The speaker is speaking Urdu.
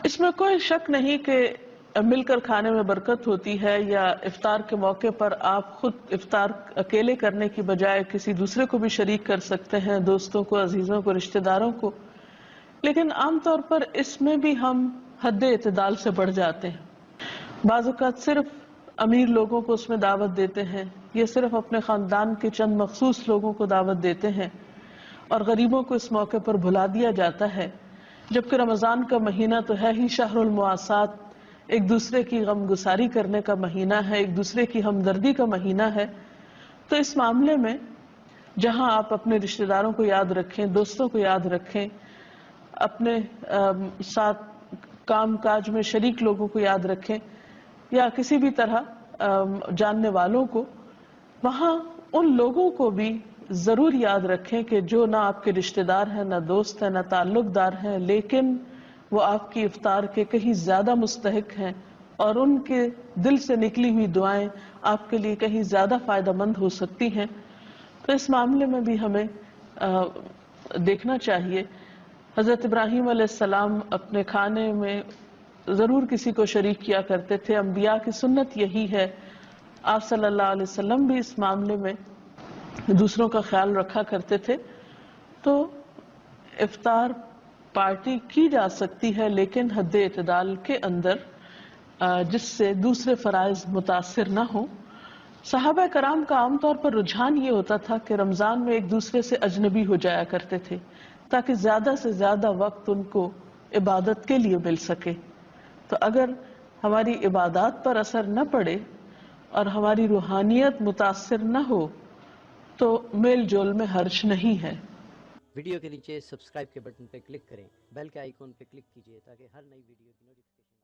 اس میں کوئی شک نہیں کہ مل کر کھانے میں برکت ہوتی ہے، یا افطار کے موقع پر آپ خود افطار اکیلے کرنے کی بجائے کسی دوسرے کو بھی شریک کر سکتے ہیں، دوستوں کو، عزیزوں کو، رشتہ داروں کو. لیکن عام طور پر اس میں بھی ہم حد اعتدال سے بڑھ جاتے ہیں. بعض اوقات صرف امیر لوگوں کو اس میں دعوت دیتے ہیں، یا صرف اپنے خاندان کے چند مخصوص لوگوں کو دعوت دیتے ہیں، اور غریبوں کو اس موقع پر بھلا دیا جاتا ہے، جبکہ رمضان کا مہینہ تو ہے ہی شہر المواسات، ایک دوسرے کی غم گساری کرنے کا مہینہ ہے، ایک دوسرے کی ہمدردی کا مہینہ ہے. تو اس معاملے میں جہاں آپ اپنے رشتہ داروں کو یاد رکھیں، دوستوں کو یاد رکھیں، اپنے ساتھ کام کاج میں شریک لوگوں کو یاد رکھیں، یا کسی بھی طرح جاننے والوں کو، وہاں ان لوگوں کو بھی ضرور یاد رکھیں کہ جو نہ آپ کے رشتہ دار ہیں، نہ دوست ہیں، نہ تعلق دار ہیں، لیکن وہ آپ کی افطار کے کہیں زیادہ مستحق ہیں، اور ان کے دل سے نکلی ہوئی دعائیں آپ کے لیے کہیں زیادہ فائدہ مند ہو سکتی ہیں. تو اس معاملے میں بھی ہمیں دیکھنا چاہیے. حضرت ابراہیم علیہ السلام اپنے کھانے میں ضرور کسی کو شریک کیا کرتے تھے، انبیاء کی سنت یہی ہے. آپ صلی اللہ علیہ وسلم بھی اس معاملے میں دوسروں کا خیال رکھا کرتے تھے. تو افطار پارٹی کی جا سکتی ہے، لیکن حد اعتدال کے اندر، جس سے دوسرے فرائض متاثر نہ ہوں. صحابہ کرام کا عام طور پر رجحان یہ ہوتا تھا کہ رمضان میں ایک دوسرے سے اجنبی ہو جایا کرتے تھے، تاکہ زیادہ سے زیادہ وقت ان کو عبادت کے لیے مل سکے. تو اگر ہماری عبادات پر اثر نہ پڑے اور ہماری روحانیت متاثر نہ ہو تو میل جول میں حرج نہیں ہے. ویڈیو کے نیچے سبسکرائب کے بٹن پہ کلک کریں، بیل کے آئیکن پہ کلک کیجیے تاکہ ہر نئی ویڈیو کی نوٹیفکیشن